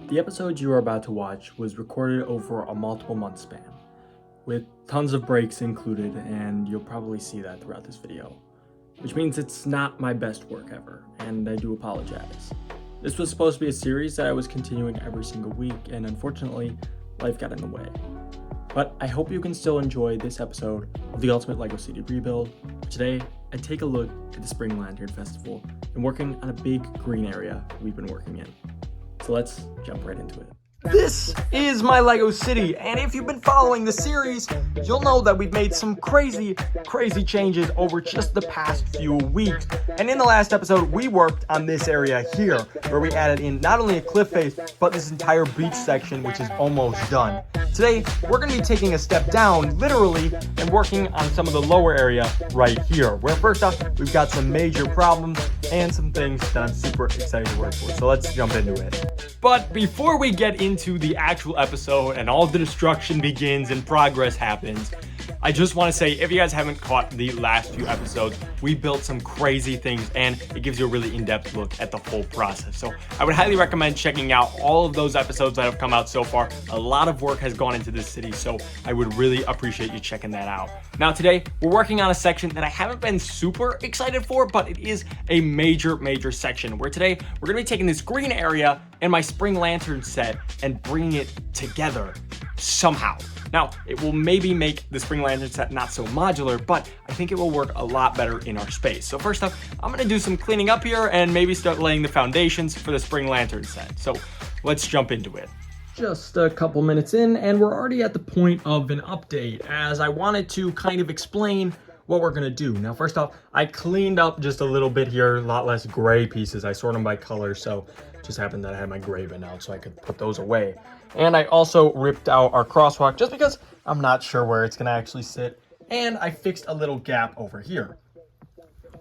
The episode you are about to watch was recorded over a multiple month span, with tons of breaks included, and you'll probably see that throughout this video, which means it's not my best work ever, and I do apologize. This was supposed to be a series that I was continuing every single week, and unfortunately, life got in the way. But I hope you can still enjoy this episode of the Ultimate LEGO City Rebuild. Today, I take a look at the Spring Lantern Festival and working on a big green area we've been working in. So let's jump right into it. This is my LEGO City, and if you've been following the series, you'll know that we've made some crazy changes over just the past few weeks. And in the last episode, we worked on this area here, where we added in not only a cliff face, but this entire beach section, which is almost done. Today, we're going to be taking a step down, literally, and working on some of the lower area right here, where first off, we've got some major problems and some things that I'm super excited to work for. So let's jump into it. But before we get into the actual episode and all the destruction begins and progress happens, I just want to say, if you guys haven't caught the last few episodes, we built some crazy things and it gives you a really in-depth look at the whole process. So I would highly recommend checking out all of those episodes that have come out so far. A lot of work has gone into this city, so I would really appreciate you checking that out. Now today, we're working on a section that I haven't been super excited for, but it is a major section, where today we're going to be taking this green area and my Spring Lantern set and bringing it together somehow. Now, it will maybe make the Spring Lantern set not so modular, but I think it will work a lot better in our space. So first up, I'm going to do some cleaning up here and maybe start laying the foundations for the Spring Lantern set. So let's jump into it. Just a couple minutes in, and we're already at the point of an update, as I wanted to kind of explain what we're gonna do. Now, first off, I cleaned up just a little bit here, a lot less gray pieces. I sort them by color, so it just happened that I had my gray bin out so I could put those away. And I also ripped out our crosswalk just because I'm not sure where it's gonna actually sit. And I fixed a little gap over here.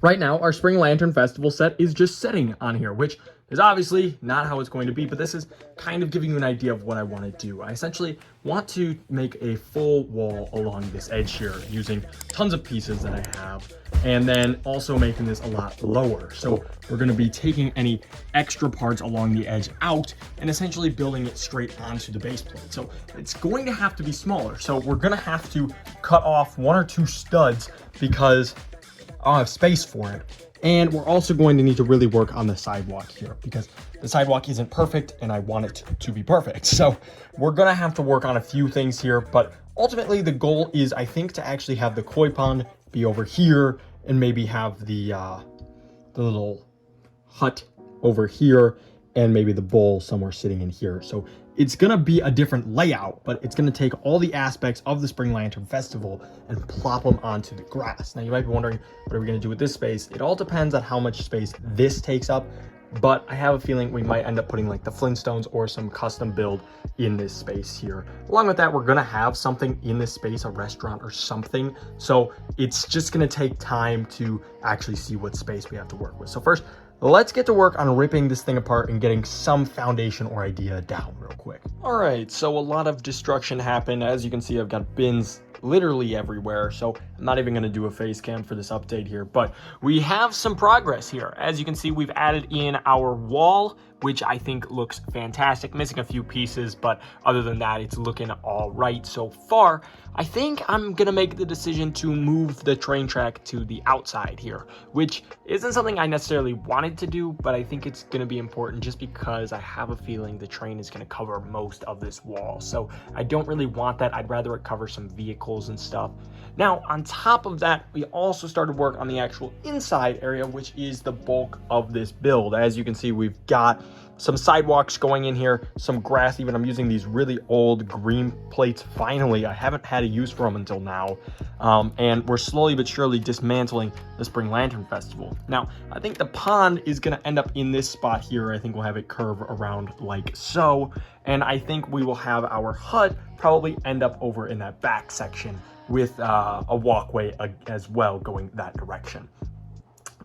Right now, our Spring Lantern Festival set is just sitting on here, which is obviously not how it's going to be, but this is kind of giving you an idea of what I want to do. I essentially want to make a full wall along this edge here using tons of pieces that I have, and then also making this a lot lower. So we're going to be taking any extra parts along the edge out and essentially building it straight onto the base plate. So it's going to have to be smaller. So we're going to have to cut off one or two studs because I'll have space for it. And we're also going to need to really work on the sidewalk here because the sidewalk isn't perfect and I want it to be perfect. So we're gonna have to work on a few things here, but ultimately the goal is, I think, to actually have the koi pond be over here and maybe have the little hut over here and maybe the bowl somewhere sitting in here. So it's gonna be a different layout, but it's gonna take all the aspects of the Spring Lantern Festival and plop them onto the grass. Now you might be wondering, what are we gonna do with this space? It all depends on how much space this takes up, but I have a feeling we might end up putting like the Flintstones or some custom build in this space here. Along with that, we're gonna have something in this space, a restaurant or something. So it's just gonna take time to actually see what space we have to work with. So first, let's get to work on ripping this thing apart and getting some foundation or idea down real quick. All right, so a lot of destruction happened. As you can see, I've got bins literally everywhere, so I'm not even going to do a face cam for this update here, but we have some progress here. As you can see, we've added in our wall, which I think looks fantastic, missing a few pieces, but other than that, it's looking all right so far. I think I'm gonna make the decision to move the train track to the outside here, which isn't something I necessarily wanted to do, but I think it's gonna be important just because I have a feeling the train is gonna cover most of this wall. So I don't really want that. I'd rather it cover some vehicles and stuff. Now, on top of that, we also started work on the actual inside area, which is the bulk of this build. As you can see, we've got some sidewalks going in here, some grass even. I'm using these really old green plates. Finally, I haven't had a use for them until now. And we're slowly but surely dismantling the Spring Lantern Festival. Now, I think the pond is gonna end up in this spot here. I think we'll have it curve around like so. And I think we will have our hut probably end up over in that back section with a walkway as well going that direction.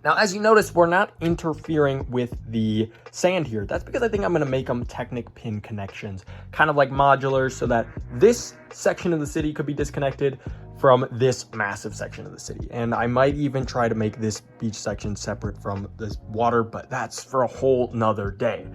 Now, as you notice, we're not interfering with the sand here. That's because I think I'm going to make them Technic pin connections, kind of like modulars, so that this section of the city could be disconnected from this massive section of the city. And I might even try to make this beach section separate from this water, but that's for a whole nother day.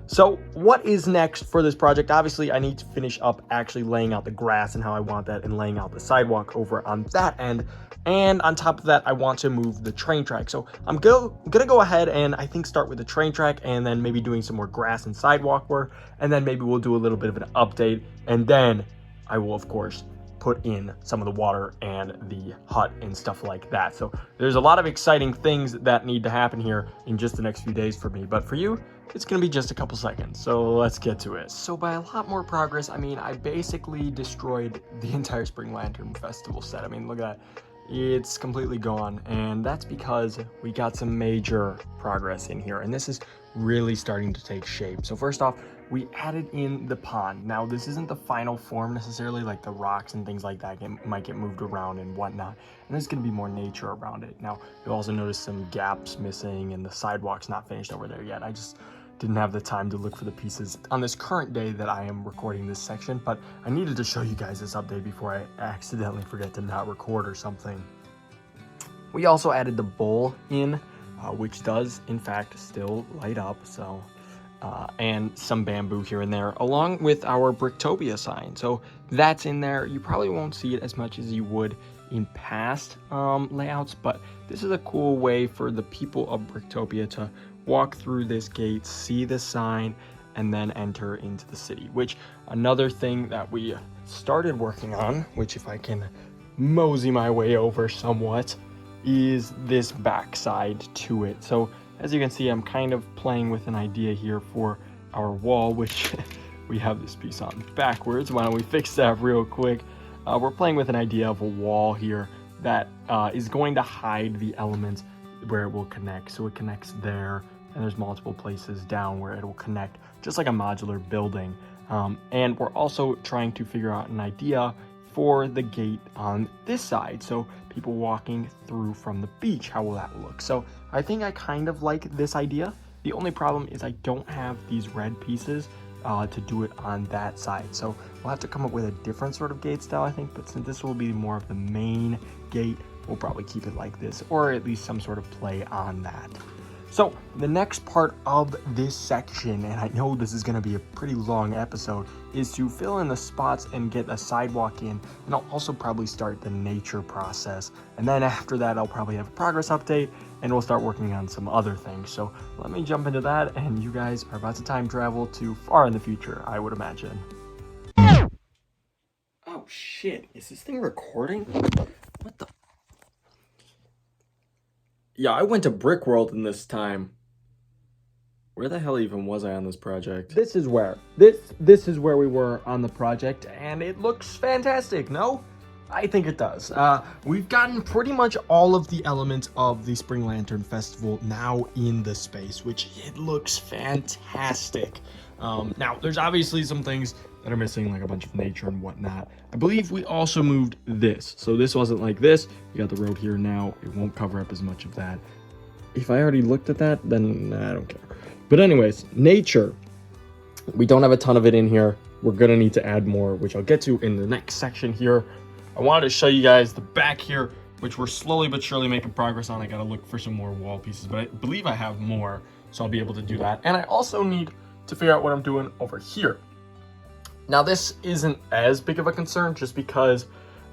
So what is next for this project? Obviously, I need to finish up actually laying out the grass and how I want that and laying out the sidewalk over on that end. And on top of that, I want to move the train track. So I'm gonna go ahead and I think start with the train track and then maybe doing some more grass and sidewalk work. And then maybe we'll do a little bit of an update. And then I will, of course, put in some of the water and the hut and stuff like that. So there's a lot of exciting things that need to happen here in just the next few days for me. But for you, it's gonna be just a couple seconds. So let's get to it. So by a lot more progress, I mean, I basically destroyed the entire Spring Lantern Festival set. I mean, look at that. It's completely gone, and that's because we got some major progress in here, and this is really starting to take shape. So first off, we added in the pond. Now this isn't the final form necessarily, like the rocks and things like that might get moved around and whatnot, and there's going to be more nature around it. Now you'll also notice some gaps missing and the sidewalk's not finished over there yet. I just didn't have the time to look for the pieces on this current day that I am recording this section, but I needed to show you guys this update before I accidentally forget to not record or something. We also added the bowl in, which does in fact still light up, so and some bamboo here and there, along with our Bricktopia sign. So that's in there. You probably won't see it as much as you would in past layouts, but this is a cool way for the people of Bricktopia to walk through this gate, see the sign, and then enter into the city. Which, another thing that we started working on, which if I can mosey my way over somewhat, is this backside to it. So as you can see, I'm kind of playing with an idea here for our wall, which we have this piece on backwards. Why don't we fix that real quick? We're playing with an idea of a wall here that is going to hide the elements where it will connect. So it connects there, and there's multiple places down where it will connect, just like a modular building. And we're also trying to figure out an idea for the gate on this side. So people walking through from the beach, how will that look? So I think I kind of like this idea. The only problem is I don't have these red pieces to do it on that side. So we'll have to come up with a different sort of gate style, I think, but since this will be more of the main gate, we'll probably keep it like this, or at least some sort of play on that. So the next part of this section, and I know this is going to be a pretty long episode, is to fill in the spots and get a sidewalk in, and I'll also probably start the nature process. And then after that, I'll probably have a progress update, and we'll start working on some other things. So let me jump into that, and you guys are about to time travel to far in the future, I would imagine. Oh shit, is this thing recording? What the? Yeah, I went to Brickworld in this time. Where the hell even was I on this project? This is where. This is where we were on the project, and it looks fantastic, no? I think it does. We've gotten pretty much all of the elements of the Spring Lantern Festival now in the space, which it looks fantastic. Now, there's obviously some things that are missing, like a bunch of nature and whatnot. I believe we also moved this. So this wasn't like this. You got the road here now. It won't cover up as much of that. If I already looked at that, then I don't care. But anyways, nature. We don't have a ton of it in here. We're gonna need to add more, which I'll get to in the next section here. I wanted to show you guys the back here, which we're slowly but surely making progress on. I gotta look for some more wall pieces, but I believe I have more, so I'll be able to do that. And I also need to figure out what I'm doing over here. Now this isn't as big of a concern just because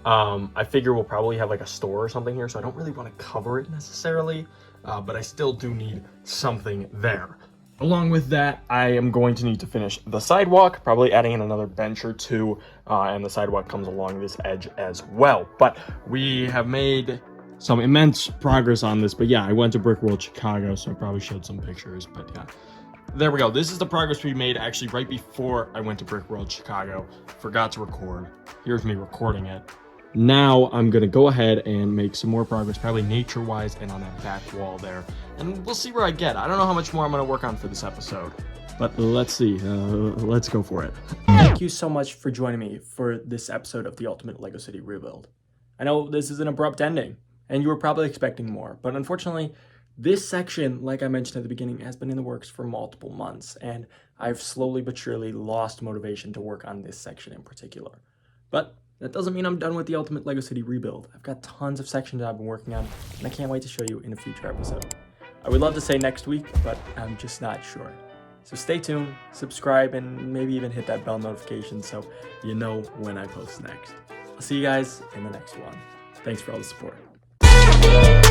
I figure we'll probably have like a store or something here, so I don't really want to cover it necessarily, but I still do need something there. Along with that, I am going to need to finish the sidewalk, probably adding in another bench or two, and the sidewalk comes along this edge as well. But we have made some immense progress on this, but yeah, I went to Brickworld Chicago, so I probably showed some pictures, but yeah. There we go. This is the progress we made actually right before I went to Brickworld Chicago. Forgot to record. Here's me recording it. Now I'm going to go ahead and make some more progress, probably nature-wise and on that back wall there. And we'll see where I get. I don't know how much more I'm going to work on for this episode, but let's see. Let's go for it. Thank you so much for joining me for this episode of the Ultimate LEGO City Rebuild. I know this is an abrupt ending, and you were probably expecting more, but unfortunately, this section, like I mentioned at the beginning, has been in the works for multiple months, and I've slowly but surely lost motivation to work on this section in particular. But that doesn't mean I'm done with the Ultimate LEGO City Rebuild. I've got tons of sections I've been working on, and I can't wait to show you in a future episode. I would love to say next week, but I'm just not sure. So stay tuned, subscribe, and maybe even hit that bell notification so you know when I post next. I'll see you guys in the next one. Thanks for all the support.